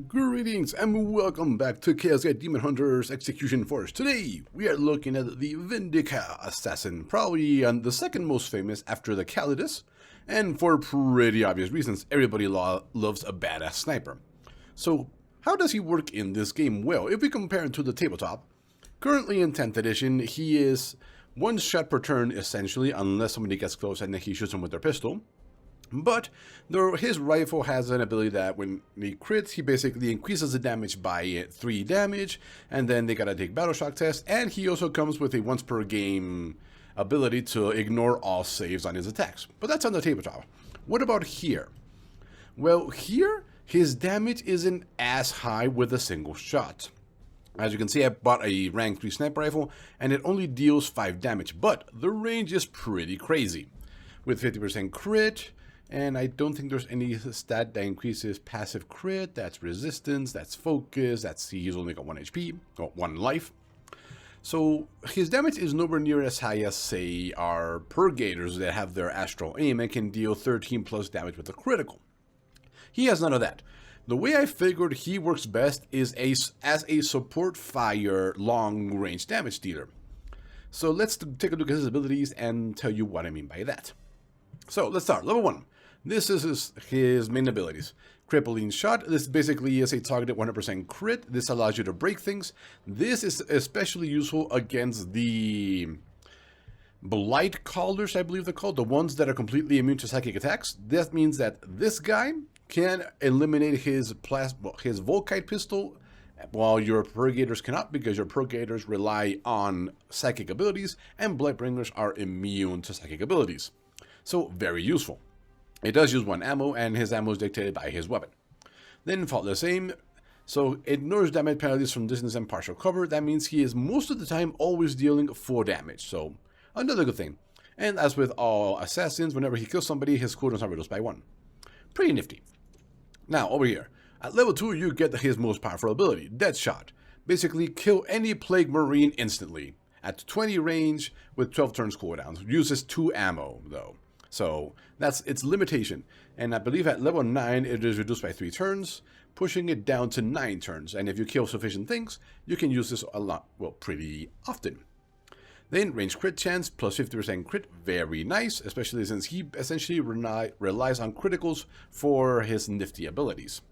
Greetings and welcome back to Chaos Gate Daemonhunters Execution Force. Today, we are looking at the Vindicare assassin, probably the second most famous after the Calidus, and for pretty obvious reasons, everybody loves a badass sniper. So, how does he work in this game? Well, if we compare him to the tabletop, currently in 10th edition, he is one shot per turn essentially, unless somebody gets close and then he shoots him with their pistol. But his rifle has an ability that when he crits, he basically increases the damage by 3 damage, and then they gotta take battle shock test, and he also comes with a once per game ability to ignore all saves on his attacks. But that's on the tabletop. What about here? Well, here, his damage isn't as high with a single shot. As you can see, I bought a rank 3 sniper rifle, and it only deals 5 damage, but the range is pretty crazy. With 50% crit, and I don't think there's any stat that increases passive crit, that's resistance, that's focus, he's only got 1 HP, or 1 life. So his damage is nowhere near as high as, say, our Purgators that have their astral aim and can deal 13 plus damage with a critical. He has none of that. The way I figured he works best is as a support fire long range damage dealer. So let's take a look at his abilities and tell you what I mean by that. So let's start. Level 1. This is his main abilities. Crippling Shot. This basically is a targeted 100% crit. This allows you to break things. This is especially useful against the Blight Callers, I believe they're called. The ones that are completely immune to psychic attacks. That means that this guy can eliminate his Volkite pistol, while your Purgators cannot, because your Purgators rely on psychic abilities, and Blightbringers are immune to psychic abilities. So, very useful. It does use 1 ammo, and his ammo is dictated by his weapon. Then Faultless Aim. So, ignores damage penalties from distance and partial cover. That means he is most of the time always dealing 4 damage. So, another good thing. And as with all assassins, whenever he kills somebody, his cooldowns are reduced by 1. Pretty nifty. Now, over here. At level 2, you get his most powerful ability, Deadshot. Basically, kill any Plague Marine instantly. At 20 range, with 12 turns cooldowns. Uses 2 ammo, though. So, that's its limitation. And I believe at level 9, it is reduced by 3 turns, pushing it down to 9 turns. And if you kill sufficient things, you can use this a lot, well, pretty often. Then, range crit chance, plus 50% crit, very nice, especially since he essentially relies on criticals for his nifty abilities.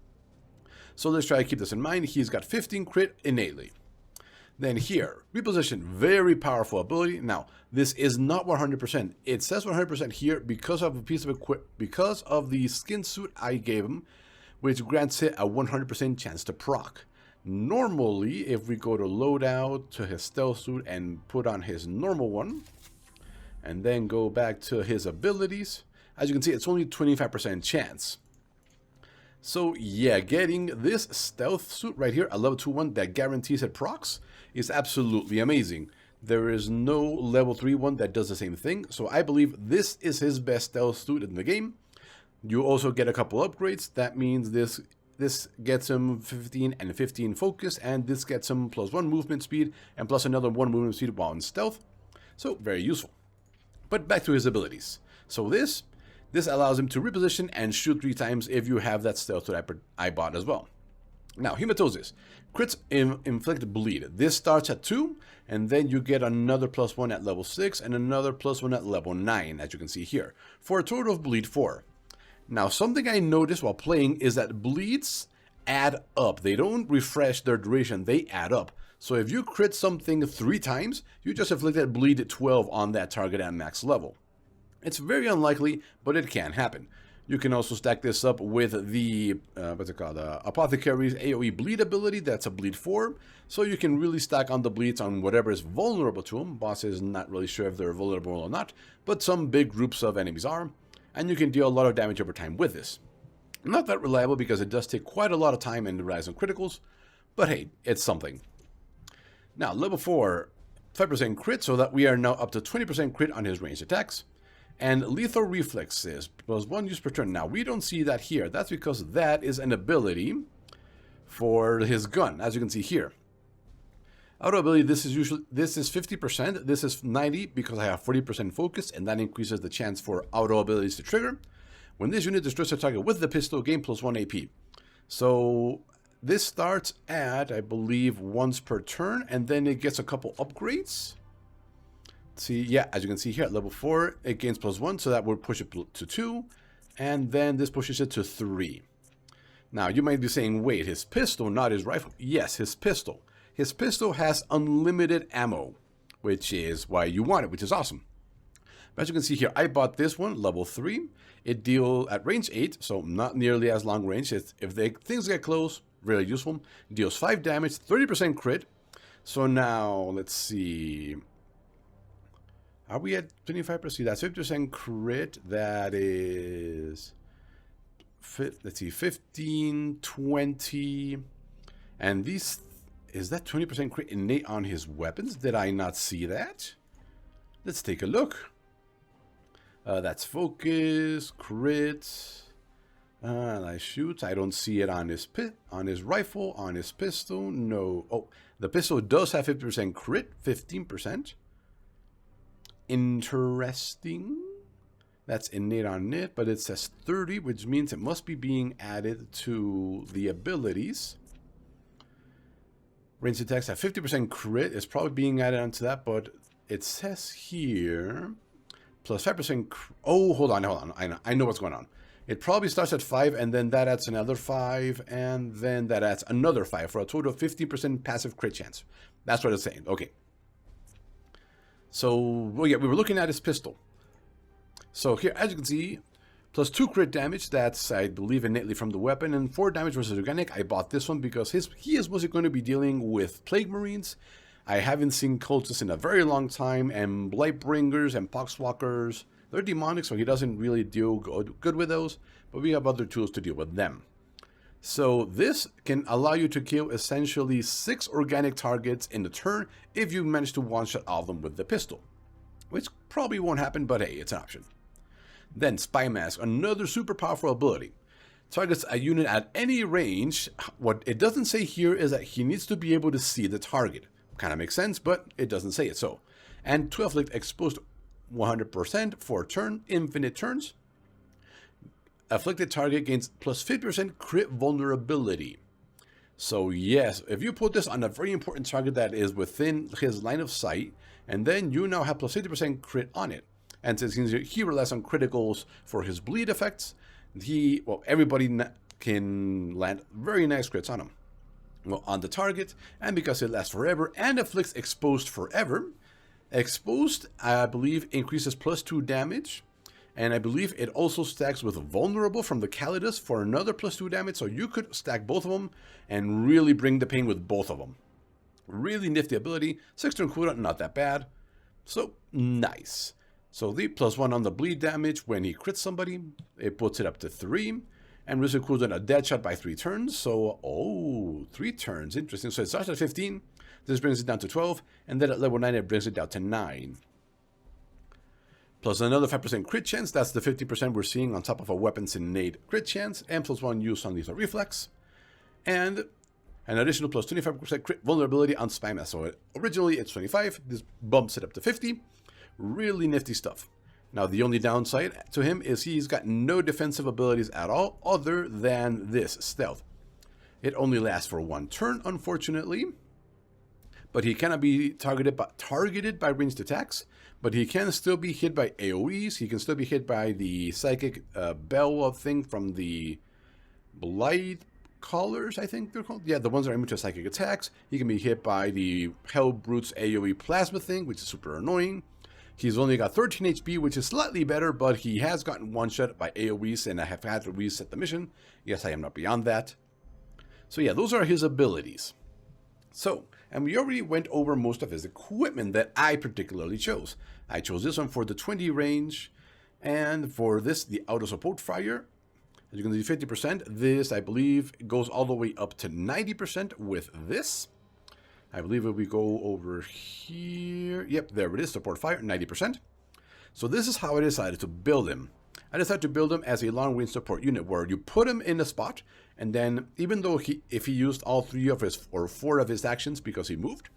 So let's try to keep this in mind. He's got 15 crit innately. Then here, Reposition, very powerful ability. Now, this is not 100%. It says 100% here because of a piece of because of the skin suit I gave him, which grants it a 100% chance to proc. Normally, if we go to loadout to his stealth suit and put on his normal one, and then go back to his abilities, as you can see, it's only 25% chance. So yeah, getting this stealth suit right here, a level 2 one that guarantees it procs, is absolutely amazing. There is no level 3 one that does the same thing, so I believe this is his best stealth suit in the game. You also get a couple upgrades. That means this gets him 15 and 15 focus, and this gets him plus 1 movement speed and plus another 1 movement speed while in stealth. So very useful. But back to his abilities. So this allows him to reposition and shoot 3 times if you have that stealth that I bought as well. Now, Hematosis. Crits inflict bleed. This starts at 2, and then you get another plus 1 at level 6, and another plus 1 at level 9, as you can see here, for a total of bleed 4. Now, something I noticed while playing is that bleeds add up. They don't refresh their duration, they add up. So if you crit something 3 times, you just inflicted bleed 12 on that target at max level. It's very unlikely, but it can happen. You can also stack this up with the, Apothecary's AoE bleed ability. That's a bleed 4. So you can really stack on the bleeds on whatever is vulnerable to them. Boss is not really sure if they're vulnerable or not, but some big groups of enemies are. And you can deal a lot of damage over time with this. Not that reliable because it does take quite a lot of time and relies on criticals, but hey, it's something. Now, level 4, 5% crit, so that we are now up to 20% crit on his ranged attacks. And lethal reflexes, plus 1 use per turn. Now, we don't see that here. That's because that is an ability for his gun, as you can see here. Auto ability, this is 50%, this is 90 because I have 40% focus, and that increases the chance for auto abilities to trigger. When this unit destroys a target with the pistol, gain plus 1 AP. So this starts at, I believe, once per turn, and then it gets a couple upgrades. See, yeah, as you can see here at level 4, it gains +1, so that will push it to 2, and then this pushes it to 3. Now, you might be saying, wait, his pistol, not his rifle? Yes, his pistol. His pistol has unlimited ammo, which is why you want it, which is awesome. But as you can see here, I bought this one, level 3. It deals at range 8, so not nearly as long range. If things get close, really useful. It deals 5 damage, 30% crit. So now, let's see. Are we at 25%? See, that's 50% crit. That is, let's see, 15, 20. And these, is that 20% crit innate on his weapons? Did I not see that? Let's take a look. That's focus, crit. I shoot. I don't see it on his rifle, on his pistol. No. Oh, the pistol does have 50% crit, 15%. Interesting. That's innate on it, but it says 30, which means it must be being added to the abilities. Range attacks have 50% crit. It's probably being added onto that, but it says here plus 5%. Oh, hold on. I know what's going on. It probably starts at 5, and then that adds another 5, and then that adds another 5 for a total of 15% passive crit chance. That's what it's saying. Okay. So, well, yeah, we were looking at his pistol. So here, as you can see, plus 2 crit damage. That's, I believe, innately from the weapon, and 4 damage versus organic. I bought this one because he is mostly going to be dealing with Plague Marines. I haven't seen cultists in a very long time, and Blightbringers and Poxwalkers. They're demonic, so he doesn't really deal good with those, but we have other tools to deal with them. So this can allow you to kill essentially 6 organic targets in the turn if you manage to one-shot all of them with the pistol. Which probably won't happen, but hey, it's an option. Then Spy Mask, another super powerful ability. Targets a unit at any range. What it doesn't say here is that he needs to be able to see the target. Kind of makes sense, but it doesn't say it so. And to afflict exposed 100% for infinite turns. Afflicted target gains plus 50% crit vulnerability. So yes, if you put this on a very important target that is within his line of sight, and then you now have plus 50% crit on it. And since he relies on criticals for his bleed effects, everybody can land very nice crits on him. Well, on the target, and because it lasts forever and afflicts exposed forever. Exposed, I believe, increases plus 2 damage. And I believe it also stacks with Vulnerable from the Calidus for another plus 2 damage. So you could stack both of them and really bring the pain with both of them. Really nifty ability. 6-turn cooldown, not that bad. So, nice. So the +1 on the bleed damage when he crits somebody. It puts it up to 3. And reduces cooldown a dead shot by 3 turns. So, 3 turns. Interesting. So it starts at 15. This brings it down to 12, and then at level 9 it brings it down to 9. Plus another 5% crit chance, that's the 50% we're seeing on top of a weapon's innate crit chance, and +1 use on lethal reflex. And an additional plus 25% crit vulnerability on Spy Mask. So originally it's 25, this bumps it up to 50. Really nifty stuff. Now the only downside to him is he's got no defensive abilities at all other than this, stealth. It only lasts for 1 turn, unfortunately. But he cannot be targeted by ranged attacks. But he can still be hit by AoEs. He can still be hit by the psychic bell thing from the Blight Callers, I think they're called. Yeah, the ones that are immune to psychic attacks. He can be hit by the Hell Brute's AoE plasma thing, which is super annoying. He's only got 13 HP, which is slightly better, but he has gotten one-shot by AoEs, and I have had to reset the mission. Yes, I am not beyond that. So yeah, those are his abilities. So, and we already went over most of his equipment that I particularly chose. I chose this one for the 20 range, and for this, the auto support fire. As you can see, 50%. This, I believe, goes all the way up to 90% with this. I believe if we go over here, yep, there it is, support fire, 90%. So this is how I decided to build him. I decided to build him as a long-range support unit where you put him in a spot, and then even though if he used all 3 of his or 4 of his actions because he moved,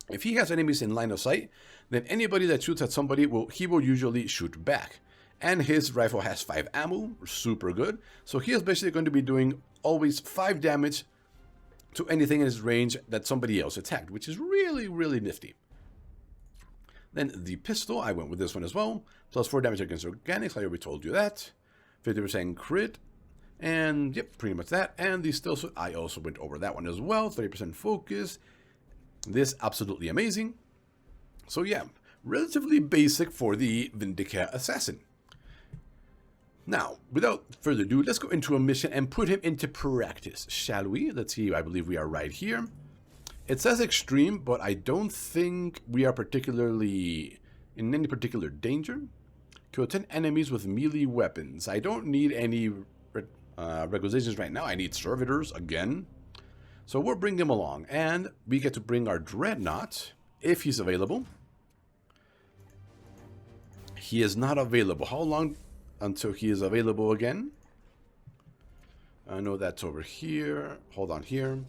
if he has enemies in line of sight, then anybody that shoots at somebody he will usually shoot back. And his rifle has 5 ammo, super good. So he is basically going to be doing always 5 damage to anything in his range that somebody else attacked, which is really, really nifty. Then the pistol, I went with this one as well. Plus 4 damage against organics, I already told you that. 50% crit. And yep, pretty much that. And the stealth, I also went over that one as well. 30% focus. This absolutely amazing. So yeah, relatively basic for the Vindicare assassin. Now, without further ado, let's go into a mission and put him into practice, shall we? Let's see, I believe we are right here. It says extreme, but I don't think we are particularly in any particular danger. Kill 10 enemies with melee weapons. I don't need any requisitions right now. I need servitors again. So we'll bring him along, and we get to bring our Dreadnought, if he's available. He is not available. How long until he is available again? I know that's over here. Hold on here.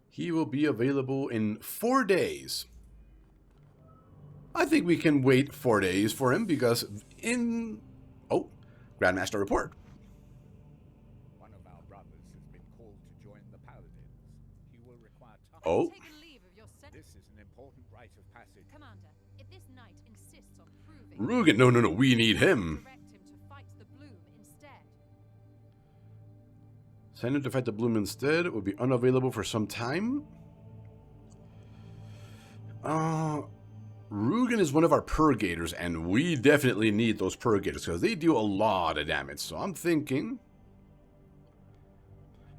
He will be available in 4 days. I think we can wait 4 days for him because in... Oh, Grandmaster report. One of our brothers has been called to join the Paladins. He will require time. Oh. This is an important rite of passage. Commander, if this knight insists on proving... Rugen, no, we need him. Direct him to fight the Bloom instead. Send him to fight the Bloom instead. Will be unavailable for some time. Rugen is one of our purgators, and we definitely need those purgators because they do a lot of damage. So I'm thinking,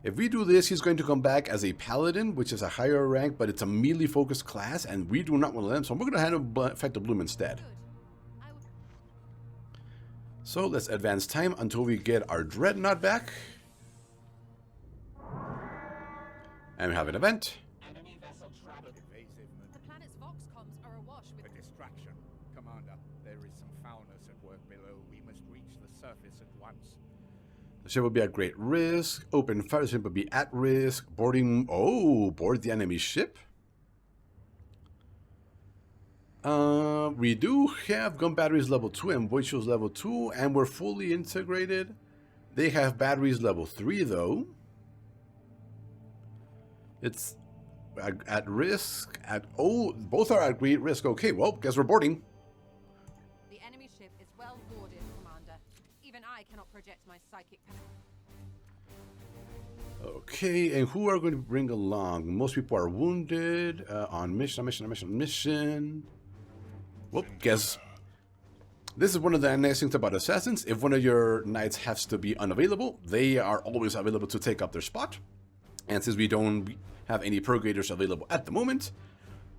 if we do this, he's going to come back as a paladin, which is a higher rank, but it's a melee focused class, and we do not want to let him. So we're going to have him fight the Bloom instead. So let's advance time until we get our Dreadnought back. And we have an event. Enemy vessel travel. Evasiveness. The planet's Voxcoms are awash with... A distraction. Commander, there is some foulness at work below. We must reach the surface at once. The ship will be at great risk. Open fire, the ship will be at risk. Boarding... Oh, board the enemy ship. We do have gun batteries level 2 and voice shields level 2, and we're fully integrated. They have batteries level 3, though. It's at risk. Oh, both are at great risk. Okay, well, guess we're boarding. The enemy ship is well boarded, Commander. Even I cannot project my psychic power. Okay, and who are going to bring along? Most people are wounded. On mission. Well, guess. This is one of the nice things about assassins. If one of your knights has to be unavailable, they are always available to take up their spot. And since we don't have any purgators available at the moment,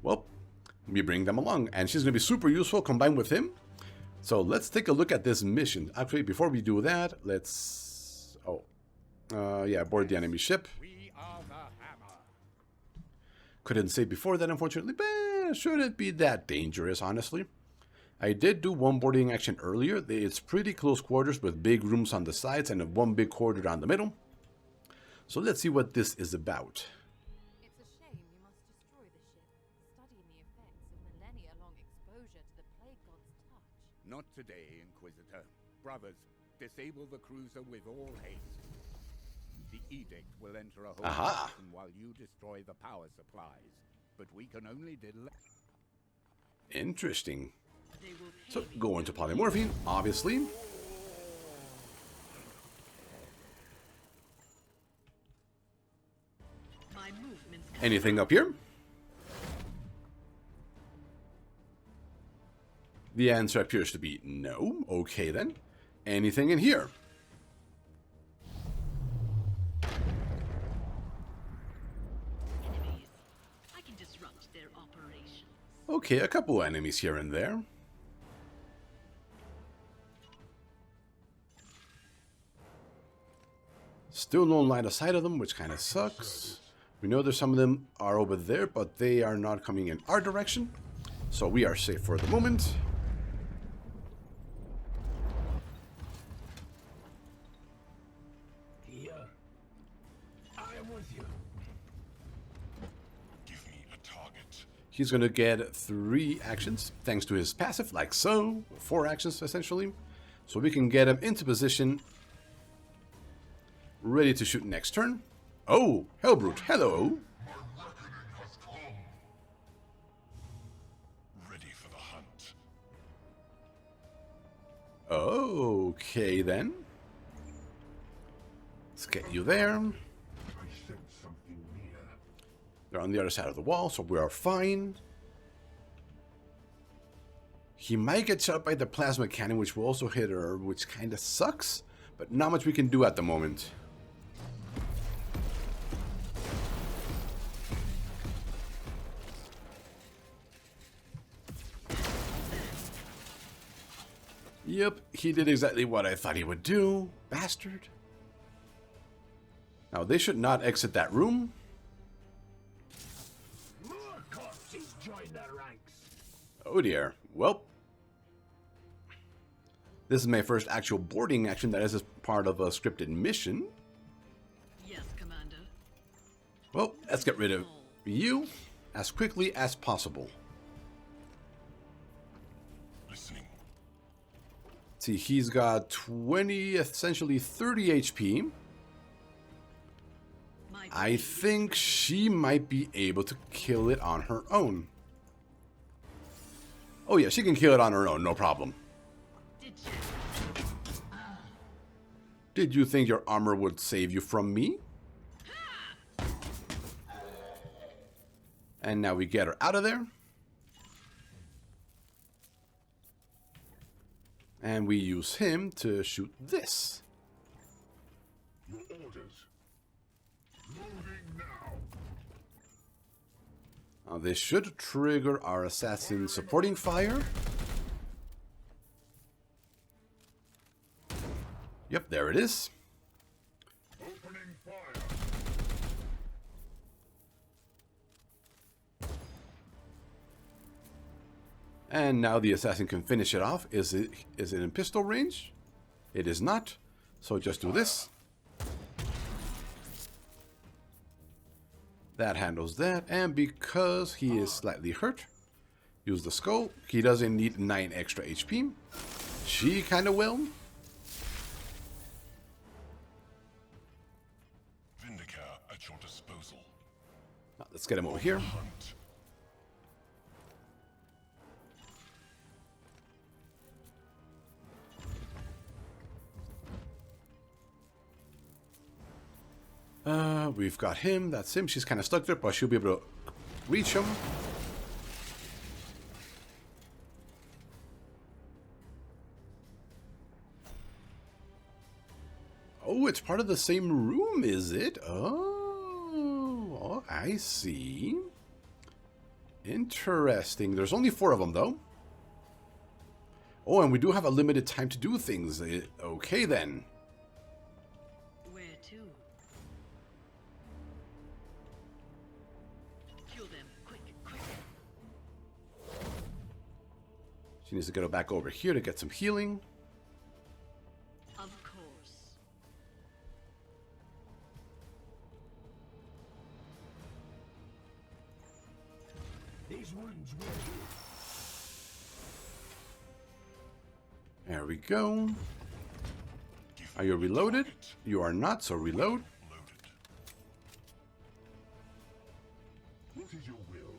well, we bring them along. And she's going to be super useful combined with him. So let's take a look at this mission. Actually, before we do that, let's... yeah, board the enemy ship. We are the hammer. Couldn't say before that, unfortunately, but it shouldn't be that dangerous, honestly. I did do one boarding action earlier. It's pretty close quarters with big rooms on the sides and one big corridor down the middle. So let's see what this is about. It's a shame you must destroy the ship, studying the effects of millennia-long exposure to the Plague God's touch. Not today, Inquisitor. Brothers, disable the cruiser with all haste. The edict will enter a whole section while you destroy the power supplies. But we can only delay. Interesting. So go into polymorphine, obviously. Anything up here? The answer appears to be no. Okay then. Anything in here? Enemies. I can disrupt their operations. Okay, a couple enemies here and there. Still no line of sight of them, which kind of sucks. We know there's some of them are over there, but they are not coming in our direction. So we are safe for the moment. Here. I am with you. Give me a target. He's going to get 3 actions, thanks to his passive, like so. 4 actions, essentially. So we can get him into position, ready to shoot next turn. Oh, Hellbrute, hello. Ready for the hunt. Okay, then. Let's get you there. I sense something near. They're on the other side of the wall, so we are fine. He might get shot by the plasma cannon, which will also hit her, which kind of sucks. But not much we can do at the moment. Yep, he did exactly what I thought he would do. Bastard. Now, they should not exit that room. More corpses join their ranks. Oh dear. Well, this is my first actual boarding action that is as part of a scripted mission. Yes, Commander. Well, let's get rid of you as quickly as possible. Listening. See, he's got 20, essentially 30 HP. I think she might be able to kill it on her own. Oh yeah, she can kill it on her own, no problem. Did you think your armor would save you from me? And now we get her out of there. And we use him to shoot this. Your orders. Moving now. Now this should trigger our assassin supporting fire. Yep, there it is. Opening fire. And now the assassin can finish it off. Is it in pistol range? It is not. So just do this. That handles that. And because he is slightly hurt, use the skull. He doesn't need 9 extra HP. She kind of will. Vindicare at your disposal. Now, let's get him over here. Hunt. We've got him. That's him. She's kind of stuck there, but she'll be able to reach him. Oh, it's part of the same room, is it? Oh, I see. Interesting. There's only 4 of them, though. Oh, and we do have a limited time to do things. Okay, then. Where to? Kill them, quick, quick. She needs to get her back over here to get some healing. Of course. These ones will do. There we go. Are you reloaded? You are not, so reload. Loaded. What is your will?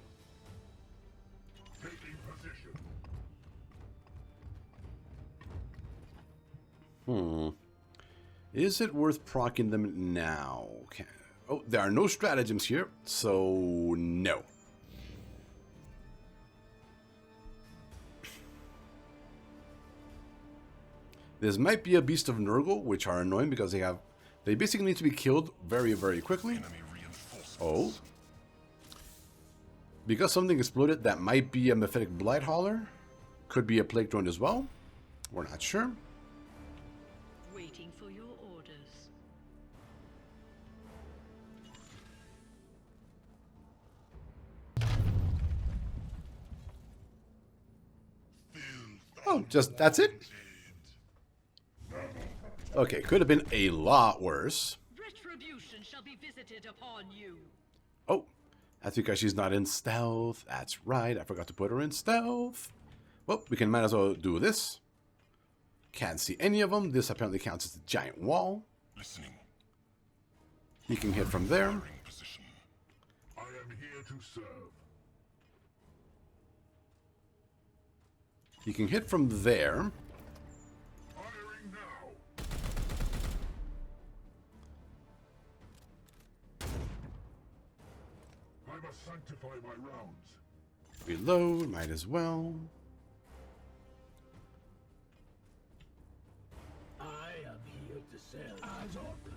Taking position. Is it worth proccing them now? Okay. Oh, there are no stratagems here, so no. This might be a Beast of Nurgle, which are annoying because they basically need to be killed very, very quickly. Enemy reinforcements. Oh. Because something exploded, that might be a Mephitic Blighthaller. Could be a Plague Drone as well. We're not sure. Waiting for your orders. Oh, just that's it? Okay, could have been a lot worse. Retribution shall be visited upon you. Oh, that's because she's not in stealth. That's right, I forgot to put her in stealth. Well, we can might as well do this. Can't see any of them. This apparently counts as a giant wall. Listening. He can hit from there. Position. I am here to serve. He can hit from there. Firing now. I must sanctify my rounds. Reload, might as well. I am here to serve. As ordered.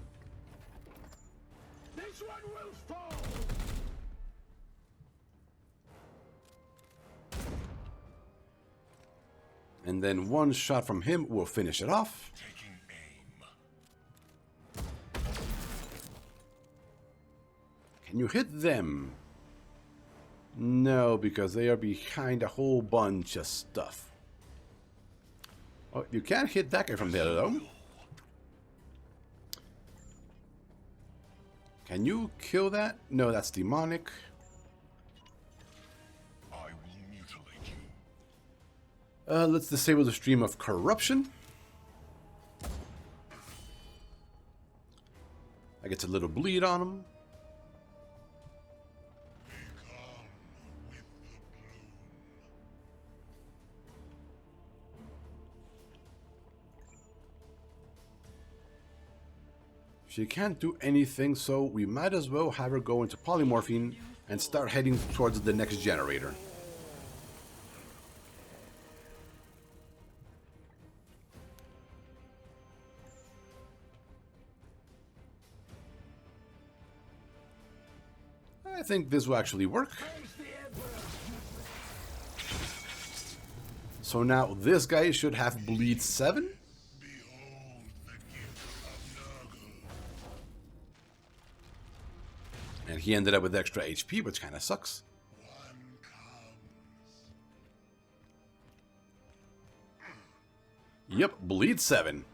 This one will fall. And then one shot from him will finish it off. Taking aim. Can you hit them? No, because they are behind a whole bunch of stuff. Oh, you can't hit that guy from there, though. Can you kill that? No, that's demonic. I will mutilate you. Let's disable the stream of corruption. I get a little bleed on him. She can't do anything, so we might as well have her go into polymorphine and start heading towards the next generator. I think this will actually work. So now this guy should have bleed 7. And he ended up with extra HP, which kind of sucks. Yep, bleed 7.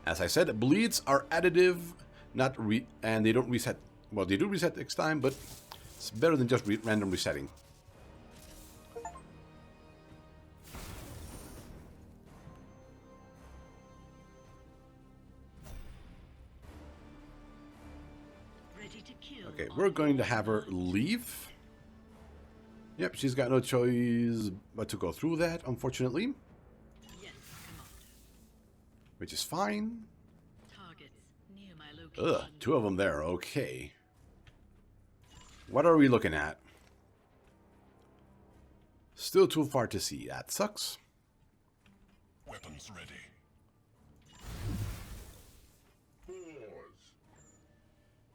As I said, bleeds are additive, and they don't reset. Well, they do reset next time, but it's better than just random resetting. Okay, we're going to have her leave. Yep, she's got no choice but to go through that, unfortunately. Yes, Commander. Which is fine. Targets near my location. Ugh, 2 of them there, okay. What are we looking at? Still too far to see, that sucks. Weapons ready.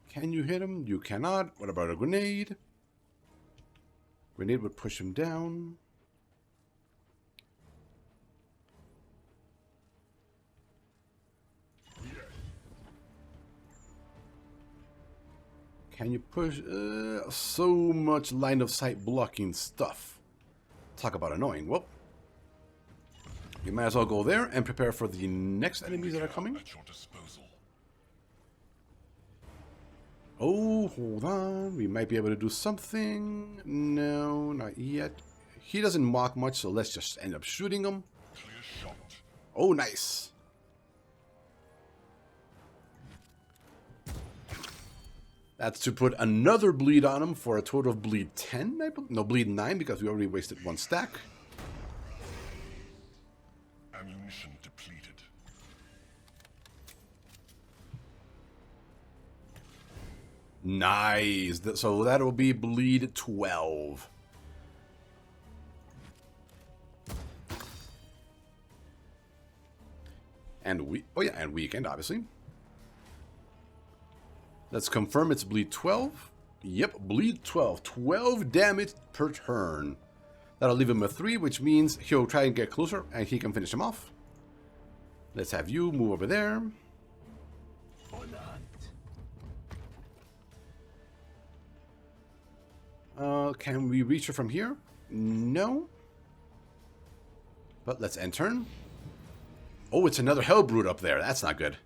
Can you hit him? You cannot. What about a grenade? Grenade would push him down. Can you push? So much line of sight blocking stuff. Talk about annoying. Well, you might as well go there and prepare for the next enemies that are coming. At your disposal. Oh, hold on. We might be able to do something. No, not yet. He doesn't mock much, so let's just end up shooting him. Clear shot. Oh, nice. That's to put another bleed on him for a total of bleed 10. No, bleed 9 because we already wasted 1 stack. Ammunition depleted. Nice. So that will be bleed 12. And and weakened, obviously. Let's confirm it's bleed 12. Yep, bleed 12. 12 damage per turn. That'll leave him a 3, which means he'll try and get closer and he can finish him off. Let's have you move over there. Can we reach her from here? No. But let's end turn. Oh, it's another Hellbrood up there. That's not good.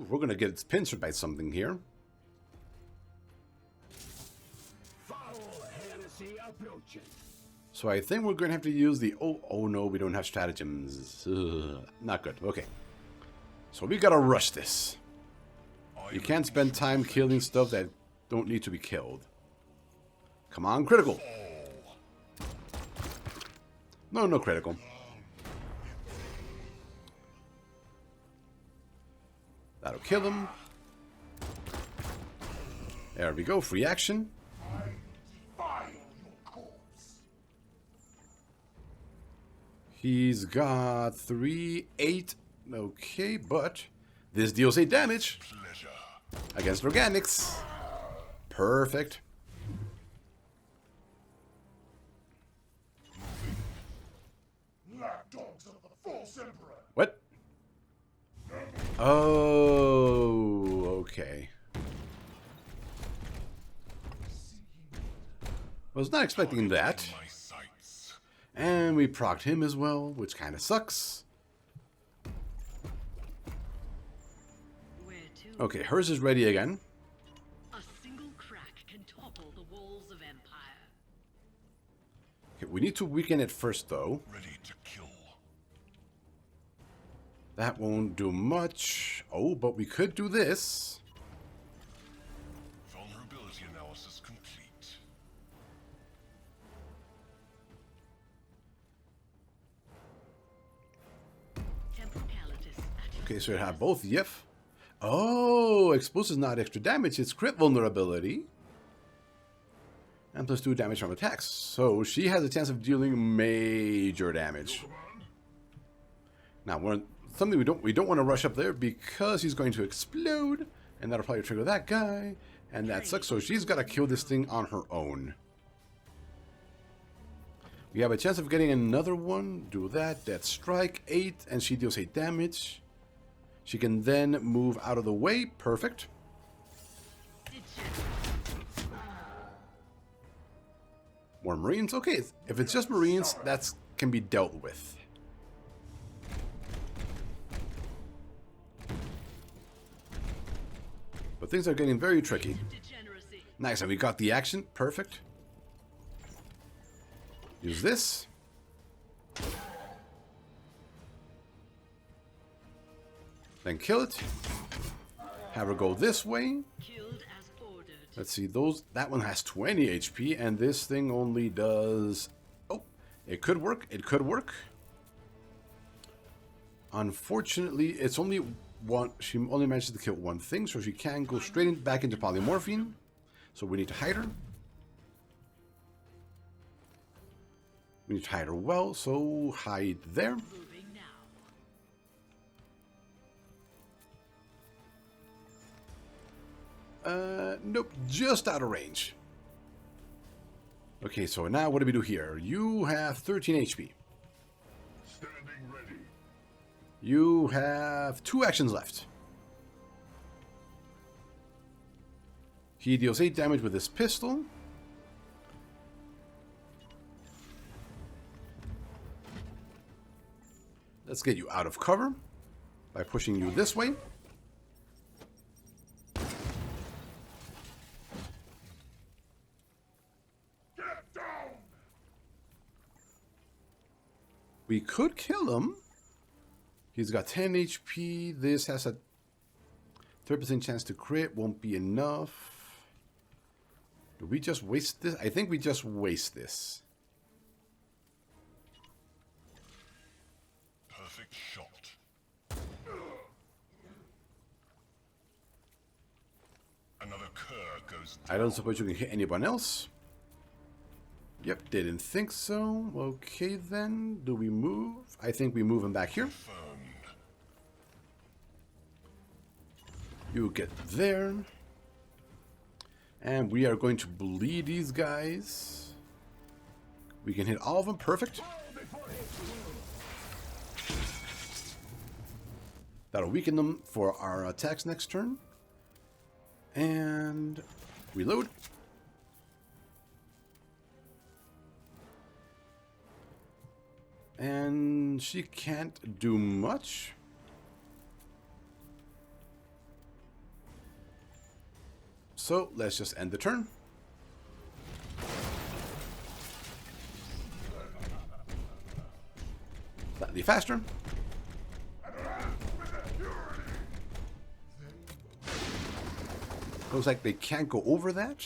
we're gonna get pincered by something here. So I think we're gonna have to use the... Oh no, we don't have stratagems. Ugh, not good. Okay. So we gotta rush this. You can't spend time killing stuff that don't need to be killed. Come on, critical. No, no critical. That'll kill him. There we go, free action. He's got 3, 8. Okay, but this deals 8 damage against organics. Perfect. What? Oh, okay. Was not expecting that. And we procced him as well, which kind of sucks. Okay, hers is ready again. A single crack can topple the walls of empire. Okay, we need to weaken it first, though. Ready to kill. That won't do much. Oh, but we could do this. Vulnerability analysis complete. Okay, so you have both. Yep. Oh, explosive is not extra damage. It's crit vulnerability. And plus 2 damage from attacks. So she has a chance of dealing major damage. Now, something we don't want to rush up there because he's going to explode, and that'll probably trigger that guy, and that sucks. So she's got to kill this thing on her own. We have a chance of getting another one. Do that. Death strike 8, and she deals 8 damage. She can then move out of the way. Perfect. More Marines. Okay, if it's just Marines, that can be dealt with. But things are getting very tricky. Nice, and we got the action. Perfect. Use this. Then kill it. Have her go this way. Let's see, that one has 20 HP, and this thing only does... Oh, it could work. It could work. Unfortunately, it's only one... She only manages to kill one thing, so she can go straight back into polymorphine. So we need to hide her. We need to hide her well, so hide there. Nope, just out of range. Okay, so now what do we do here? You have 13 HP. Standing ready. You have 2 actions left. He deals 8 damage with his pistol. Let's get you out of cover by pushing you this way. We could kill him. He's got 10 HP. This has a 30% chance to crit. Won't be enough. Do we just waste this? I think we just waste this. Perfect shot. Another cur goes down. I don't suppose you can hit anyone else. Yep, didn't think so. Okay, then. Do we move? I think we move him back here. You get there. And we are going to bleed these guys. We can hit all of them. Perfect. That'll weaken them for our attacks next turn. And reload. And she can't do much. So let's just end the turn. Slightly faster. Looks like they can't go over that.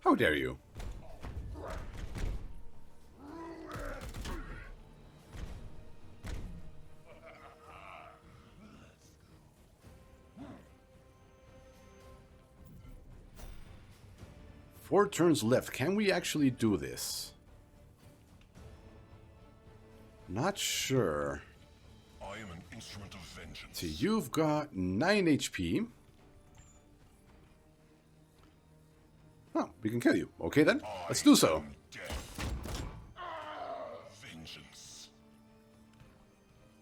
How dare you? Four turns left. Can we actually do this? Not sure. I am an instrument of vengeance. See, you've got 9 HP. Oh, we can kill you. Okay then, let's do so. Vengeance.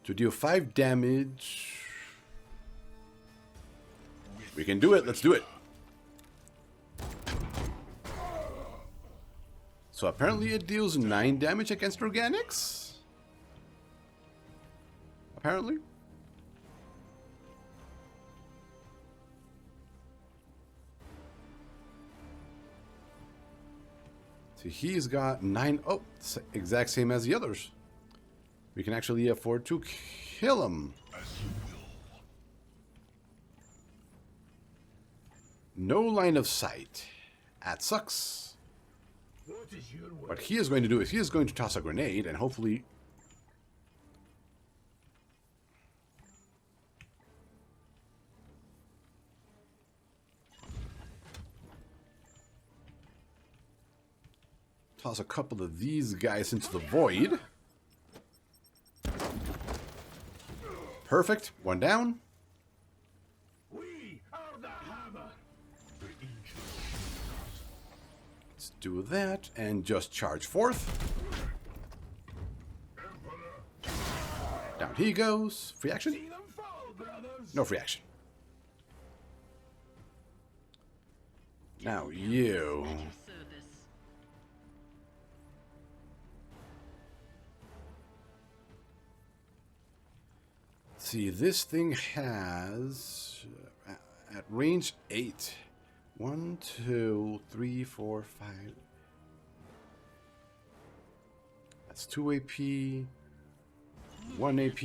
To deal 5 damage. We can do it. Let's do it. So apparently it deals 9 damage against organics. Apparently. See, he's got 9. Oh, exact same as the others. We can actually afford to kill him. As you will. No line of sight. That sucks. What he is going to do is he is going to toss a grenade and hopefully... toss a couple of these guys into the void. Perfect. One down. We are the hammer. Let's do that and just charge forth. Down he goes. Free action? No free action. Now you. At your service. See, this thing has at range 8. 1, 2, 3, 4, 5. That's 2 AP. 1 AP.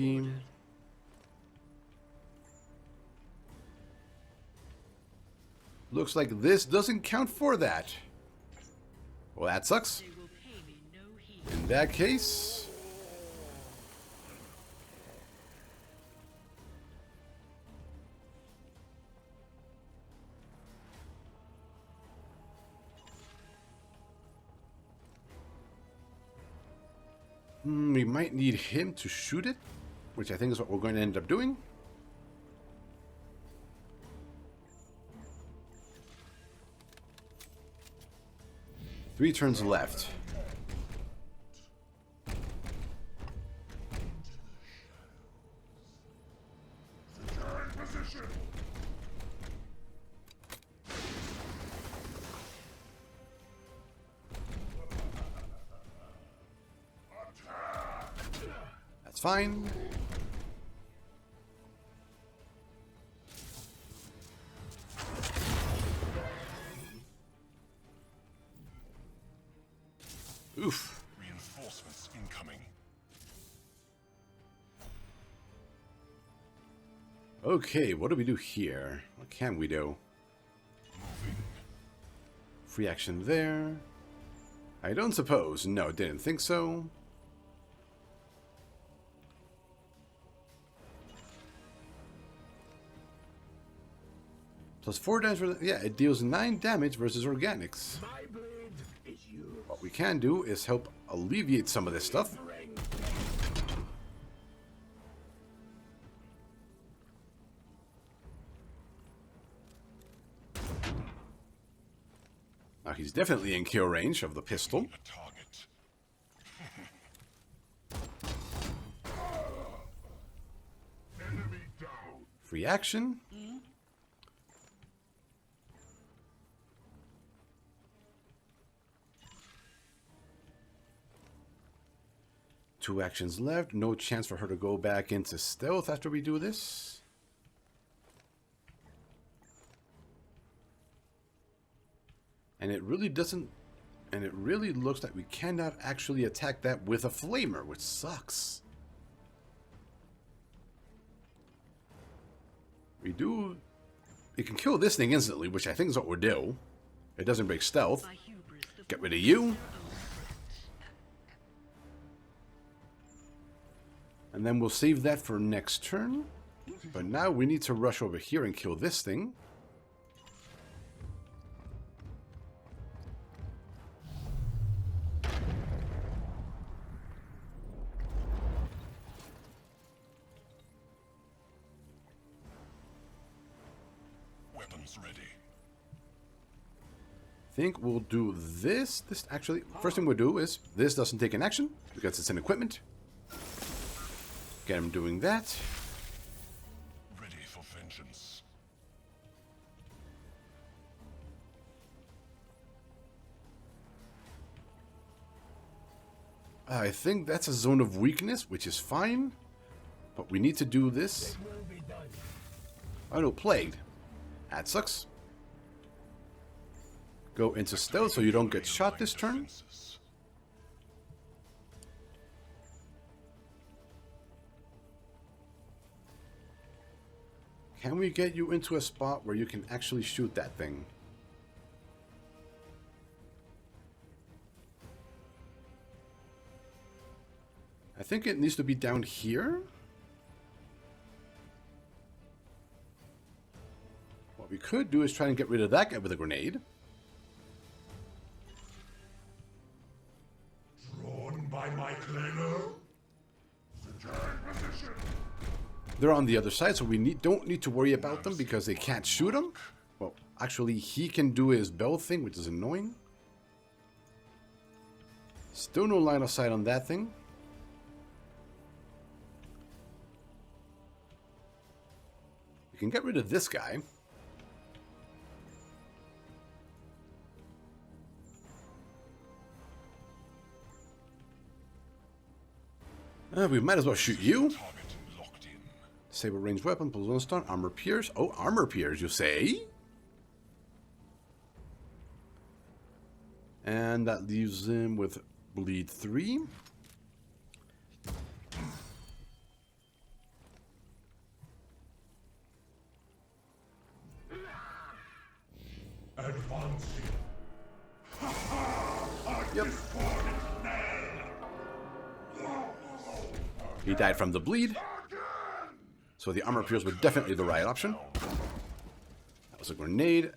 Looks like this doesn't count for that. Well, that sucks. They will pay me no heed. In that case... we might need him to shoot it, which I think is what we're going to end up doing. Three turns left. That's fine. Oof. Reinforcements incoming. Okay, what do we do here? What can we do? Moving. Free action there. I don't suppose. No, didn't think so. Plus 4 damage. Yeah, it deals 9 damage versus organics. My blade is yours. What we can do is help alleviate some of this stuff. Now he's definitely in kill range of the pistol. A target. Enemy down. Free action. Two actions left. No chance for her to go back into stealth after we do this. And it really doesn't... And it really looks like we cannot actually attack that with a flamer, which sucks. We do... It can kill this thing instantly, which I think is what we'll do. It doesn't break stealth. Get rid of you. And then we'll save that for next turn. But now we need to rush over here and kill this thing. Weapons ready. Think we'll do this. This actually, first thing we'll do is this doesn't take an action because it's an equipment. Get him doing that. Ready for vengeance. I think that's a zone of weakness, which is fine. But we need to do this. Oh no, plagued. That sucks. Go into stealth so you don't get shot this turn. Can we get you into a spot where you can actually shoot that thing? I think it needs to be down here. What we could do is try and get rid of that guy with a grenade. Drawn by my claimer. Secure position. They're on the other side, so we don't need to worry about them because they can't shoot them. Well, actually, he can do his bell thing, which is annoying. Still no line of sight on that thing. We can get rid of this guy. We might as well shoot you. Saber ranged weapon, pulls on stun, armor pierce. Oh, armor pierce, you say? And that leaves him with bleed 3. Advancing. Yep. He died from the bleed. So the armor pierce was definitely the right option. That was a grenade.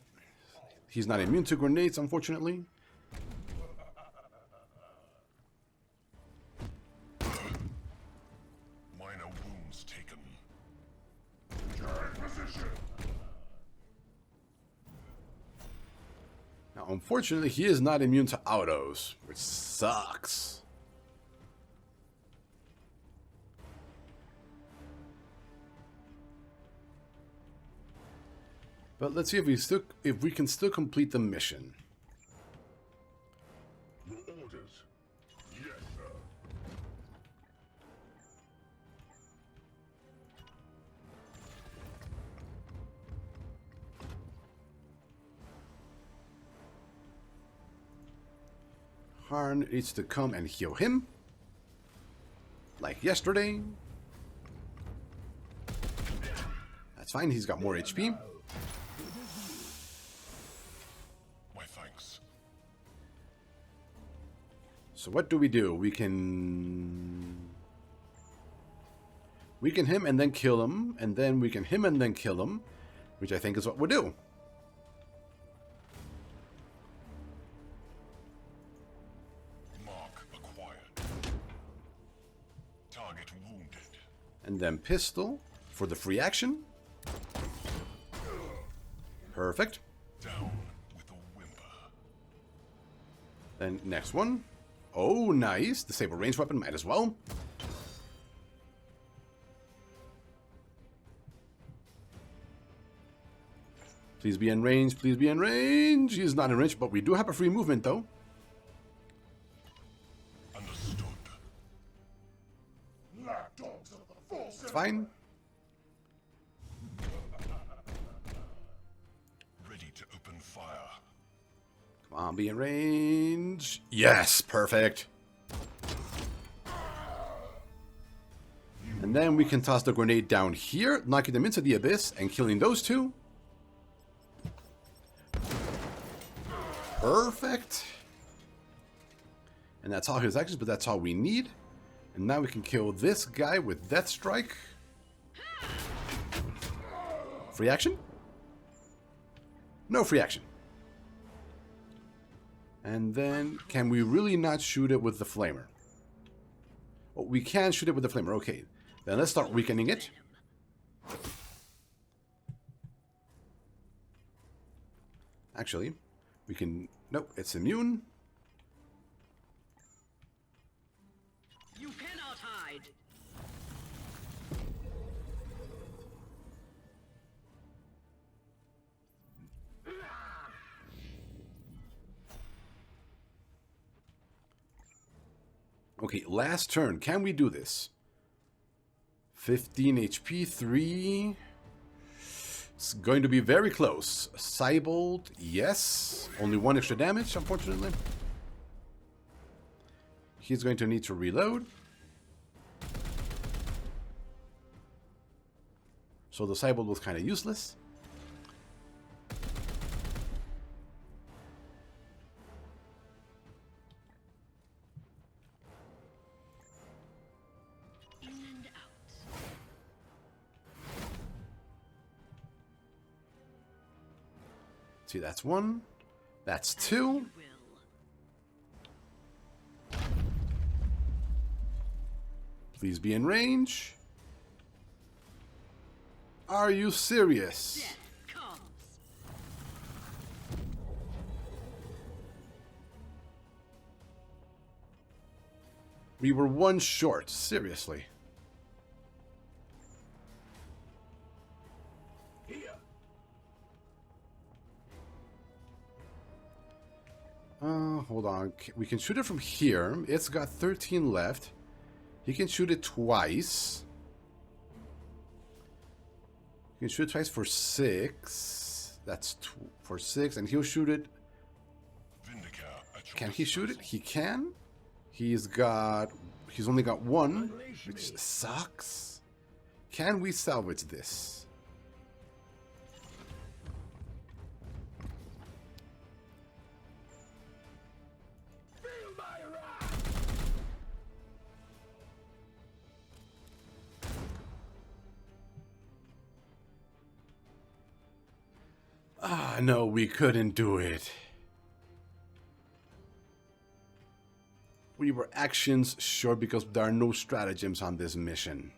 He's not immune to grenades, unfortunately. Minor wounds taken. Secure position. Now, unfortunately, he is not immune to autos, which sucks. But let's see if we can still complete the mission. Your orders. Yes, sir. Harn needs to come and heal him. Like yesterday. That's fine, he's got more HP. My thanks. So what do? We can him and then kill him, and then we can him and then kill him, which I think is what we'll do. Mark acquired. Target wounded. And then pistol for the free action. Perfect. Down with a whimper. Then next one. Oh, nice. The saber range weapon might as well. Please be in range. Please be in range. He is not in range, but we do have a free movement, though. Understood. Lapdogs of the Force. It's fine. Ready to open fire. Come on, be in range. Yes, perfect. And then we can toss the grenade down here, knocking them into the abyss and killing those two. Perfect. And that's all his actions, but that's all we need. And now we can kill this guy with Death Strike. Free action? No free action. And then, can we really not shoot it with the flamer? Oh, we can shoot it with the flamer. Okay. Then let's start weakening it. Actually, we can... Nope, it's immune. You cannot hide. Okay, last turn. Can we do this? 15 HP, 3. It's going to be very close. Cybolt, yes. Only 1 extra damage, unfortunately. He's going to need to reload. So the Cybolt was kind of useless. In and out. See, that's 1. That's 2. Will. Please be in range. Are you serious? Death comes. We were 1 short. Seriously. Hold on. We can shoot it from here. It's got 13 left. He can shoot it twice. He can shoot it twice for 6. That's for 6, and he'll shoot it. Vindicare. Can he shoot it? He can. He's only got 1, which sucks. Can we salvage this? Ah, no, we couldn't do it. We were actions short because there are no stratagems on this mission.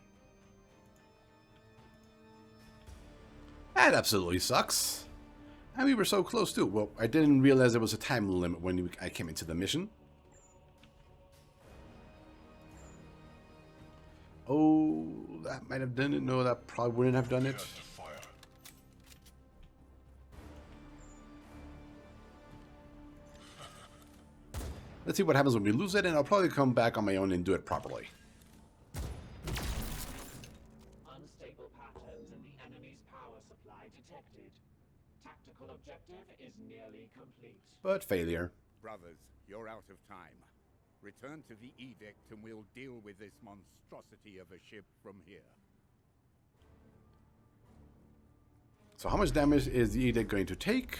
That absolutely sucks. And we were so close too. Well, I didn't realize there was a time limit when I came into the mission. Oh, that might have done it. No, that probably wouldn't have done it. Let's see what happens when we lose it, and I'll probably come back on my own and do it properly. Unstable patterns in the enemy's power supply detected. Tactical objective is nearly complete. But failure. Brothers, you're out of time. Return to the Edict and we'll deal with this monstrosity of a ship from here. So how much damage is the Edict going to take?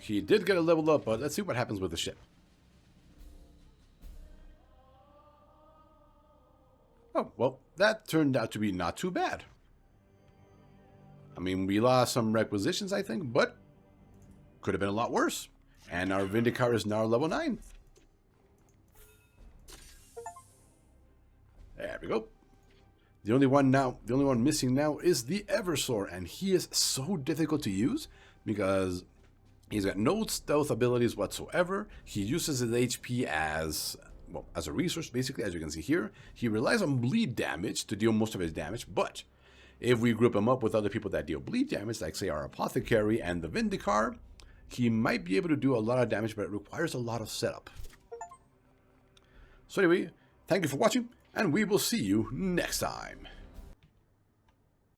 He did get a level up, but let's see what happens with the ship. Oh, well, that turned out to be not too bad. I mean, we lost some requisitions, I think, but could have been a lot worse. And our Vindicare is now level 9. There we go. The only one missing now is the Eversor, and he is so difficult to use because he's got no stealth abilities whatsoever. He uses his HP as, well, as a resource, basically, as you can see here. He relies on bleed damage to deal most of his damage, but if we group him up with other people that deal bleed damage, like say our Apothecary and the Vindicare, he might be able to do a lot of damage, but it requires a lot of setup. So anyway, thank you for watching, and we will see you next time.